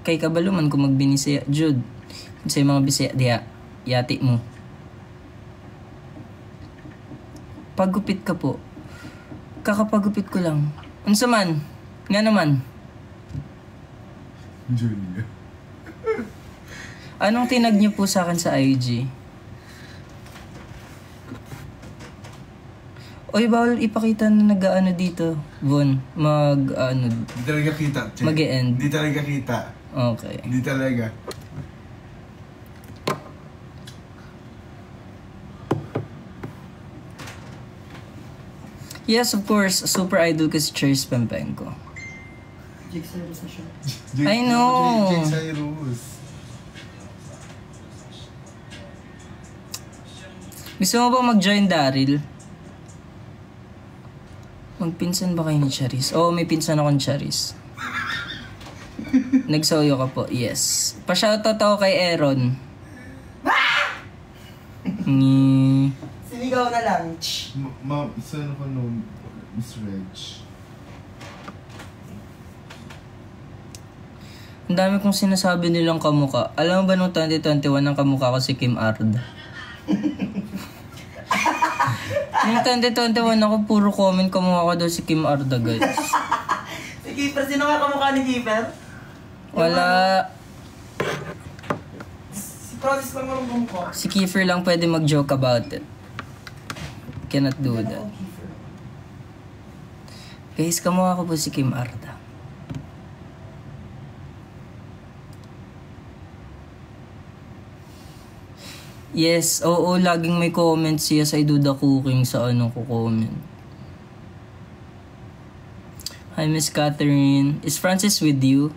kay kabaluman kung magbinisaya, Jude. Sa mga bisaya, diya, yati mo. Paggupit ka po. Kakapagupit ko lang. Unsa man? Nga naman. Julia. Anong tinag niyo po sa akin sa IG? Oy, bawal ipakita na nag-ano dito, Von. Di talaga kita, Che. Mag-e-end. Di talaga kita. Okay. Di talaga. Yes, of course. Super idol ko si Cheers Pempenko. Jake Cyrus na siya. I know. Jake Cyrus. Gusto mo ba mag-join, Daryl? Magpinsan ba kayo ni Charis? Oo, may pinsan akong Charis. Nagsoyo ka po, yes. Pa-shoutout ako kay Aaron. Ni... Sinigaw na lang. Isa na ko noon, Miss Reg. Ang dami kong sinasabi nilang kamuka. Alam mo ba nung 2021 ang kamuka ko si Kim Ard? Nung 2021 ako puro comment kamuka ko daw si Kim Arda, guys. Si Keeper, sino nga kamukha ni Keeper? Wala. Si Francis lang marong kamukha. Si Kiefer lang pwede mag-joke about it. Cannot do that. Guys, kamukha ko po si Kim Arda. Yes, oo, laging may comment siya sa I Do The Cooking sa ano ko comment. Hi, Miss Catherine. Is Francis with you?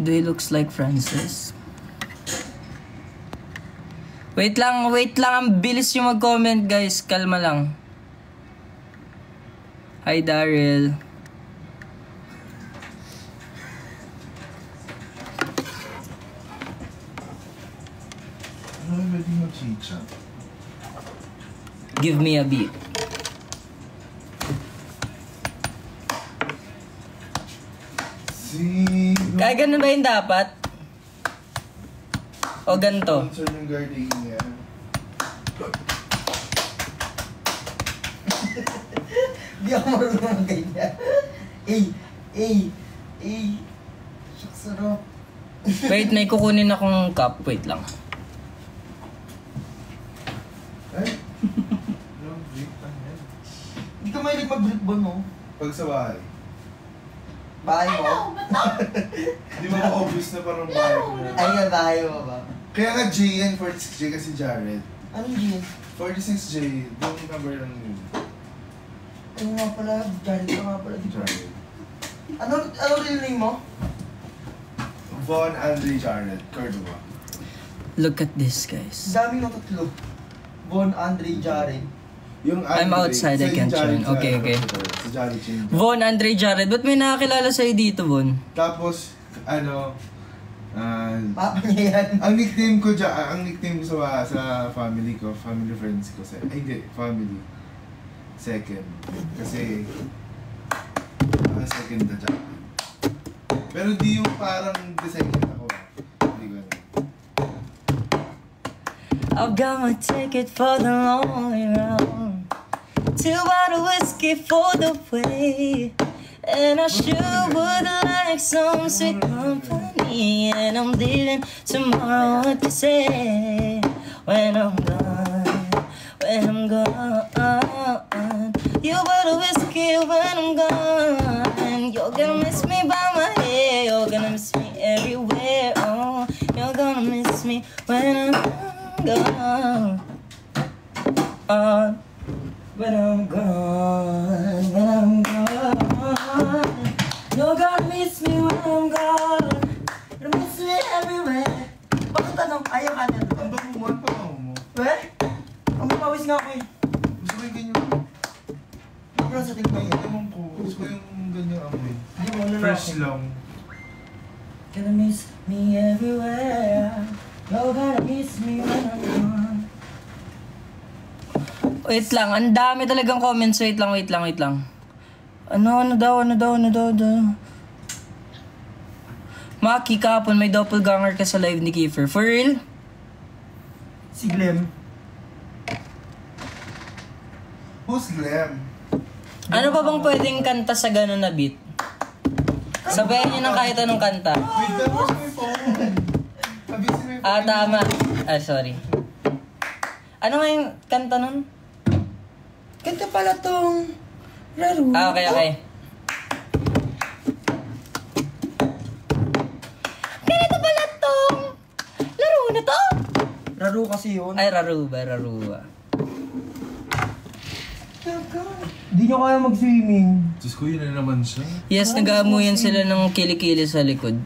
Do he looks like Francis? Wait lang. Ang bilis yung mag-comment, guys. Kalma lang. Hi, Daryl. Ano pwede mo chicha? Give me a beat. Kaya ganun ba yung dapat? O ganito? Sponsor yung gardenia. Di ako marunong ganyan. Shucks, sarap. Wait, may kukunin akong cup. Wait lang. Ay? Long drink lang yan. Hindi ka mahilig mag-drip ba, no? Pag sa bahay. Bahay mo? Di ba ma-obvious na parang bahay ko na? Ay nga, bahay mo ba? Kaya nga J yan, 46J kasi Jared. Anong G? 46J, yung number lang yun. Ano nga pala? Jared ka nga pala. Jared. Ano real name mo? Von Andre Jared, Cordova. Look at this, guys. Daming na tatlo. Von Andre Jared. Yung I'm outside, I can't join. Okay. Si Jared change. Von Andre Jared. Ba't may nakakilala sa'yo dito, Von? Tapos, Papa niya yan. ang nickname ko sa family ko, family friends ko, hindi, family. Second. Kasi, second na dyan. Pero di yung parang second ako. Hindi ko alam. I've got my ticket for the lonely round. 2 bottle whiskey for the way. And I sure would like some sweet company. And I'm leaving tomorrow, what to say? When I'm gone. You bottle whiskey when I'm gone. You're gonna miss me by my hair. You're gonna miss me everywhere. Oh, you're gonna miss me when I'm gone. When I'm gone. You're gonna miss me when I'm gone. You're gonna miss me everywhere. Bakit tanong? Ayaw ka na. Ang bango mo, ang bango mo. Ang mapawis nga ako eh. Gusto ko yung ganyan. Ano sa tingin mo? Ewan ko, gusto ko yung ganyan amoy. Hindi mo na Fresh lang. Gonna miss me everywhere. You're gonna miss me when I'm gone. Wait lang, ang dami talagang comments. Wait lang. Ano daw. Maki, kahapon may doppelganger ka sa live ni Kiefer. For real? Si Glenn. Who's Glam? Ano pa bang pwedeng kanta sa ganun na beat? Sabayan niyo ng kahit anong kanta. Wait, tapos mo yung phone. Abisin mo yung phone. Tama. Sorry. Ano nga yung kanta nun? Kanta pala tong Raru. Okay. Ganito pala tong laro na to? Raru kasi yun. Ay, Raruba. Hindi nyo kaya mag-swimming. Diyos ko, yun na naman siya. Yes, nag-aamuyan sila ng kilikili sa likod.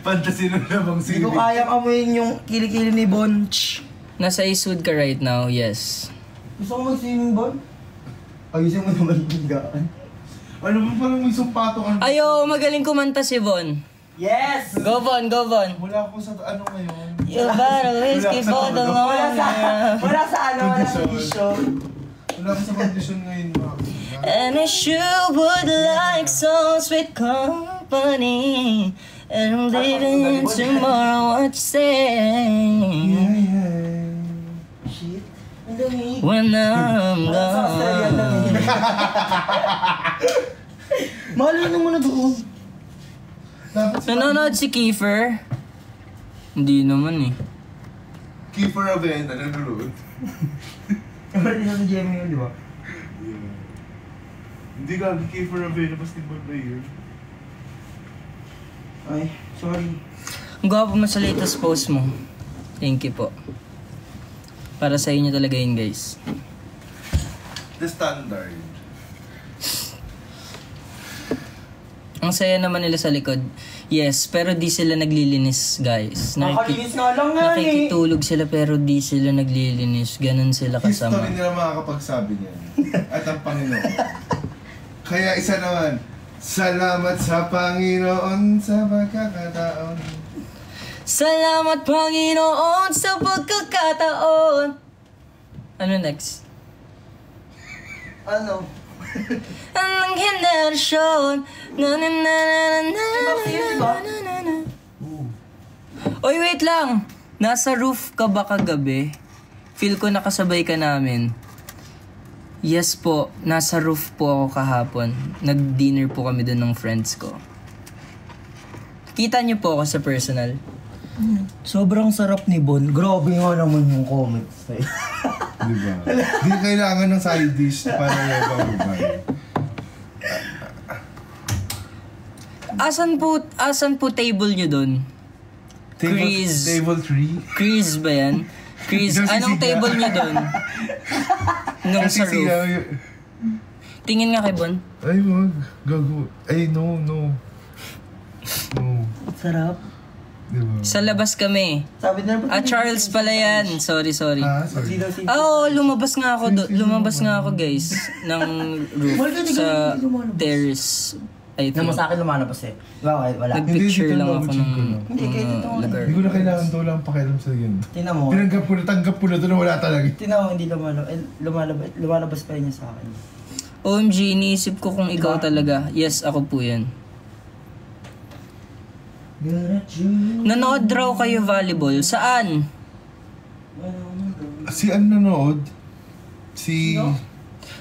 Fantasy na namang Hindi ko kayang amuyin yung kilikili ni Bon. Nasa Eastwood ka right now, yes. Gusto ko mag-swimming, Bon? Ayusin mo naman yung higaan. Ano ba parang may sumpato ka? Ayo, magaling kumanta si Von. Yes! Go Von. Wala ko sa ano ngayon. You better whiskey for the long Wala sa ano, wala sa Condition. vision. Wala ko sa condition ngayon, ma. And I sure would like some sweet company. And I'm leaving tomorrow, what you say? Shit. Ang dami. When I'm gone. Mahal mo na doon. Nanonood si Kiefer? Hindi naman eh. Kiefer Avena, nanonood. Mahal din sa GM yun, di ba? Hindi ka, Kiefer Avena, basketball player. Ay, sorry. Ang gwapo mo sa latest post mo. Thank you po. Para sa inyo talaga yun, guys. The standard. Ang saya naman nila sa likod. Yes, pero di sila naglilinis, guys. Nakakalinis nga lang nga eh. Nakikitulog sila pero di sila naglilinis. Ganon sila kasama. History nila makakapagsabi niyan. At ang Panginoon. Kaya isa naman, salamat sa Panginoon sa pagkakataon. Salamat Panginoon sa pagkakataon. Ano next? Ano? Anong henerasyon? Na na na na na diba? na. Oy, wait lang. Nasa roof ka ba kagabi? Feel ko nakasabay ka namin. Yes po, nasa roof po ako kahapon. Nag-dinner po kami doon ng friends ko. Kita niyo po ako sa personal. Sobrang sarap ni Bon. Grabe nga naman yung comments. Diba? Di kailangan ng side dish para yung Asan po table niyo doon? Chris. Table 3. Chris ba yan? Chris, anong table niyo doon? Nung sa roof. Tingin nga kay Bon. Ay, wag. Gago. Ay, no. Sarap. Diba? Sa labas kami. Sabi na Charles pala yan. Sorry. Sorry. Lumabas nga ako guys ng roof sa terrace. I think. Naman sa akin lumalabas eh. Bakit? Wala. Nagpicture lang ako ng Hindi, kahit ito nga. lugar. Hindi ko na kailangan to lang pakialam sa yun. Tingnan mo. Tanggap ko na to na wala talaga. Tingnan mo, hindi lumalabas pa rin niya sa akin. OMG, iniisip ko kung ikaw talaga. Yes, ako po yan. Nanood raw kayo volleyball. Saan? Si ano nanood? Si...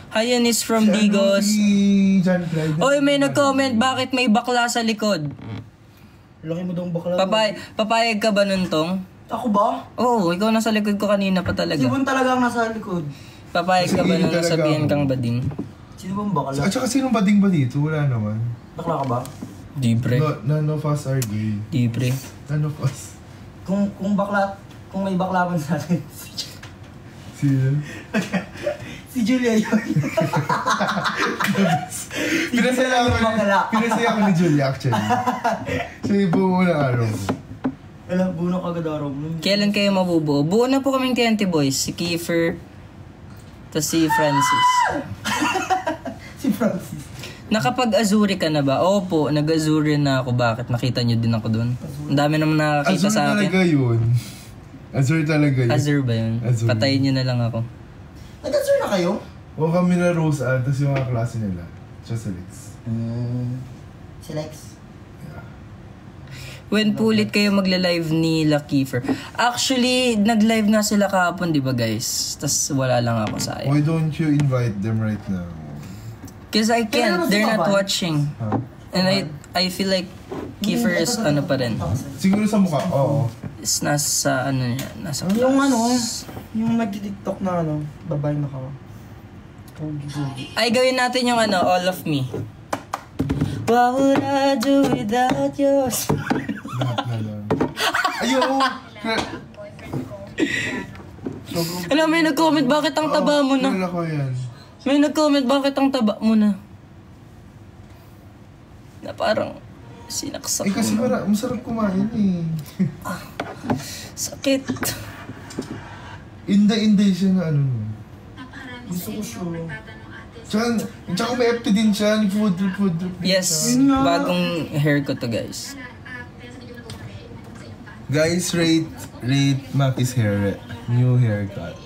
Hayan is from Digos. Si John Clyde. Oy, may nag-comment, bakit may bakla sa likod? Laki mo daw bakla. Papayag ka ba nun, Tong? Ako ba? Oo, ikaw nasa likod ko kanina pa talaga. Si Bon talagang nasa likod. Papayag ka ba Kasi nung talaga nasabihan ako. kang bading? Sino bang bakla? At saka sinong bading ba dito? Wala naman. Bakla ka ba? Di pre. None of us are gay. Di pre. None of us. Kung may baklaban sa akin, Sino? si Julia yun. Pinasaya ko ni Julia actually. So ibuo mo na araw ko. Alam, buno kagad araw mo. Kailan kayo mabubuo? Buo na po kaming TNT Boys. Si Kiefer, tas si Francis. Si Francis. Nakapag-Azuri ka na ba? Opo, nag-Azuri na ako. Bakit? Nakita nyo din ako doon. Ang dami naman nakakita sa akin. Talaga yun. Azure talaga yun. Azure ba yun? Azure. Patayin nyo na lang ako. Nag-answer na kayo? O kami na Rose Ann, tapos yung mga klase nila. Siya si Lex. Si Lex. Yeah. When po ulit kayo magla-live ni Kiefer? Actually, nag-live nga sila kahapon, di ba guys? Tas wala lang ako sa Why don't you invite them right now? Because I can't. They're not watching. Huh? And I feel like Kiefer is ano pa rin. Siguro sa mukha, oo. Is nasa ano niya, nasa Yung class. ano, yung nag-tiktok na ano, babae na ka. Ay, gawin natin yung ano, All of Me. What would I do without you? Lahat na lang. Ayaw! Alam, may nag-comment, bakit ang taba mo na? Wala ko yan. May nag-comment, bakit ang taba mo na? Na parang sinaksak Kasi mo. masarap kumain eh. Sakit. Inday siya na ano. Gusto ko siya. Tsaka may FT din siya, food trip Yes, siya. bagong hair ko to guys. Guys, rate Maki's hair. New haircut.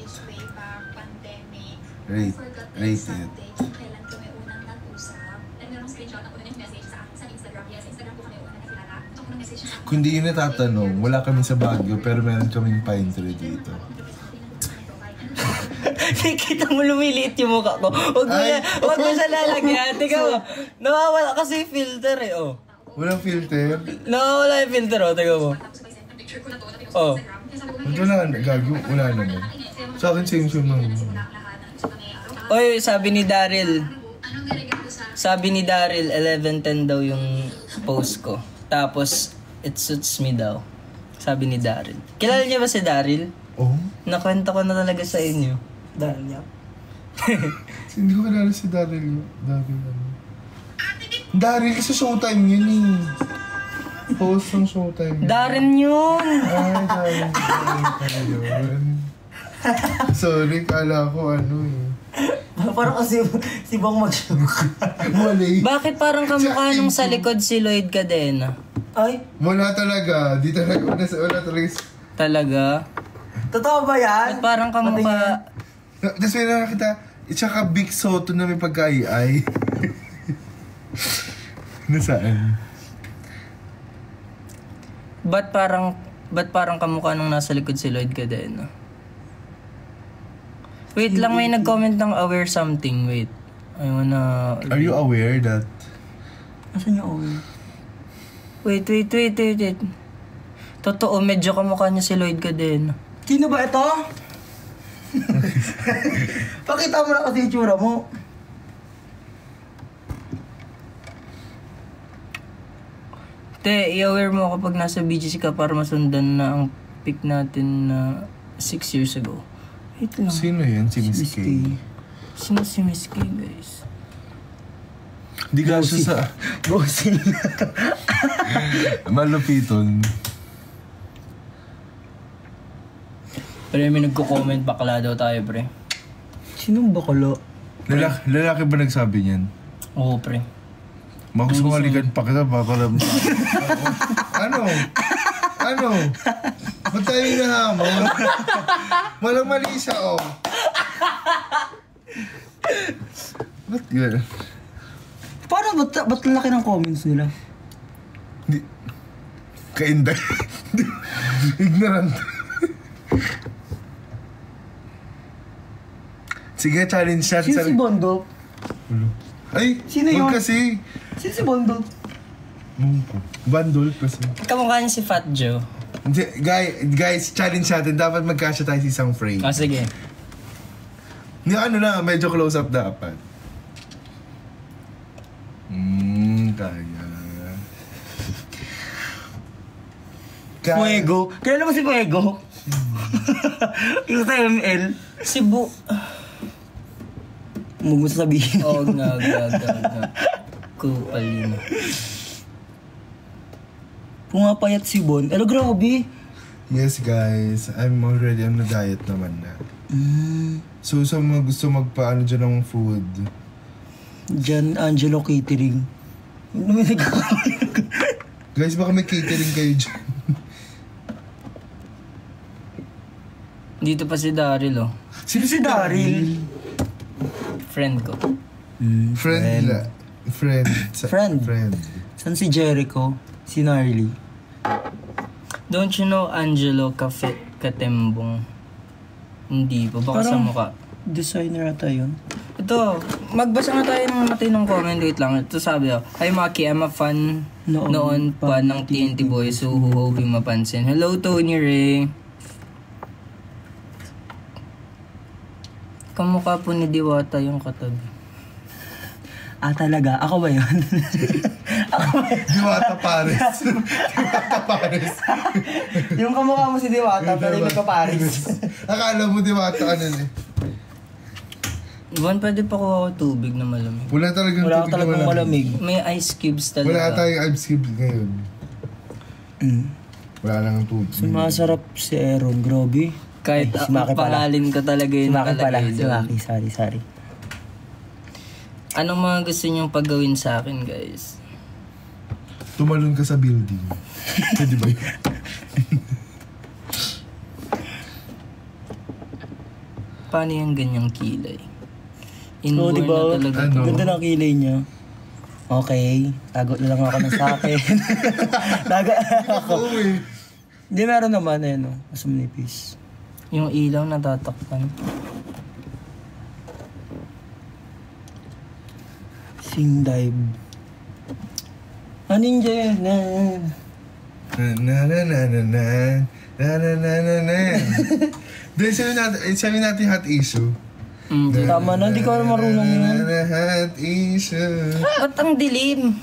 Rate it. Kung di yun natatanong, wala kami sa Baguio pero meron kaming pine tree dito. Nakikita mo lumiliit yung mukha ko. Huwag mo siya lalagyan. Tika mo, nawawala kasi filter eh, oh. Walang filter? Nawawala yung filter, oh. Tika mo. Oh. Wala naman. Sa akin same lang. Oy, sabi ni Daryl, 11:10 daw yung post ko. Tapos, it suits me daw. Sabi ni Daryl. Kilala niyo ba si Daryl? Oh? Nakwenta ko na talaga sa inyo. Dahil niya. Hindi ko kilala si Daryl. Daryl, isa showtime yun eh. Post ng showtime. Darren yun! Ay, Daryl yun. Sorry, kala ko ano eh. Parang kasi si Bang mag-shock. Mali. Bakit parang kamukha nung sa likod si Lloyd Cadena? Ay, Wala talaga. Di talaga. Wala talaga. Talaga? totoo ba yan? Ba't parang kamukha... Tapos may nakakita, tsaka Big Soto na may pagka-AI. Nasaan? Ba't parang kamukha nung nasa likod si Lloyd Cadena? Wait lang, may nag-comment ng aware something. Wait. I wanna... Are you aware that... Asan yung Owen? Wait. Totoo, medyo kamukha niya si Lloyd Cadena. Sino ba ito? Pakita mo na kasi yung tsura mo. Te, i-aware mo kapag nasa BGC ka para masundan na ang pic natin na 6 years ago. Wait lang. Sino yan? Si Miss K. Sino si Miss K, guys? Di ka siya sa... Bossing. Malupiton. Pero may nagko-comment, bakla daw tayo, pre. Sinong bakala? Lalaki ba nagsabi niyan? Oo, pre. Magsumalikan pa kita, baka lang... Ano? Ba't tayo hinahamon? Walang mali siya, oh. Ba't yun? Paano ba't laki ng comments nila? Kainday. Ignorant. Sige, challenge siya. Sino si Bondo? Ay, Sino yun? huwag kasi. Sino si Bondo? Bandol kasi. Kamukha niya si Fat Joe. Guys, challenge natin. Dapat magkasya tayo sa isang frame. Sige. Hindi, ano na, medyo close up dapat. Kaya. Fuego. Kilala mo si Fuego? Yung sa ML. Si Bu... Huwag mo sasabihin. Oo, nga. Kupal yun. Pumapayat si Bon. Ano, grabe. Yes guys, I'm already on a diet naman na. So sa mga gusto magpaano dyan ng food. Jan Angelo Catering. Ano may Guys, baka may catering kayo dyan. Dito pa si Daryl, oh. Sino si Daryl? Friend ko. Friend. Friend. Saan si Jericho? Si Gnarly. Don't you know Angelo Katembong? Hindi pa, baka sa Parang- mukha. Designer ata yun. Ito, magbasa nga tayo ng matinong comment. Wait lang, ito sabi ko. Hi Maki, I'm a fan noon pa ng TNT Boys who hoping mapansin. Hello Tony Ray. Kamukha po ni Diwata yung katabi. Ah, talaga? Ako ba yun? Ako ba yun? Diwata Pares. Diwata Pares. Yung kamukha mo si Diwata, pero hindi ka Paris. Akala mo Diwata ano eh. Juan, pwede pa kuha ko tubig na malamig. Wala talagang Wala tubig ka na talagang malamig. May ice cubes Wala talaga. tayong ice cube ngayon. Wala lang ang tubig. Sumasarap si Aaron, grabe. Kahit Ay, si Maki pala. pangalin ko talaga Si yun Maki pala, nakalagay si doon. Maki, sorry. Anong mga gusto niyong paggawin sa akin, guys? Tumalon ka sa building. Pwede ba yun? Paano yung ganyang kilay? So, Inborn diba, na talaga. Ano? ganda ng kilay niya. Okay, tago na lang ako ng sa akin. Tago na lang ako. Oo eh. Hindi, meron naman, eh, no? Mas manipis. Yung ilaw natatakpan. Sing dive. Anong dyan? Na na na na na na na na na na na. Dahil sabi natin hot issue. Tama na, di ko na marunong yun. Na na hot issue. Ba't ang dilim?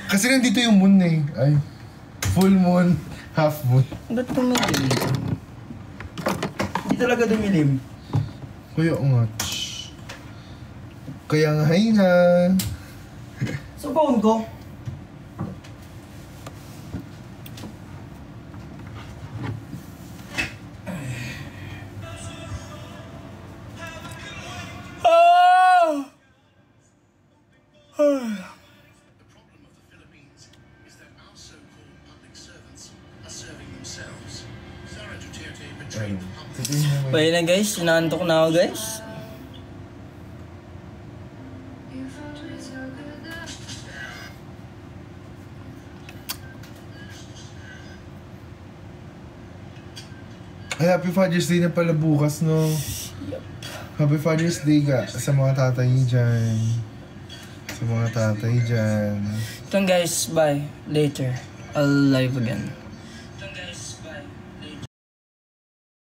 Kasi nandito yung moon eh. Ay. Full moon, half moon. Ba't tumilim? Hindi talaga dumilim. Kaya nga. Kaya nga, hay nga. Sa phone ko. Pwede na guys, inaantok na ako guys. Ay, Happy Father's Day na pala bukas, no? Happy Father's Day ka sa mga tatay dyan. Sa mga tatay dyan. Ito guys, bye. Later. I'll live again.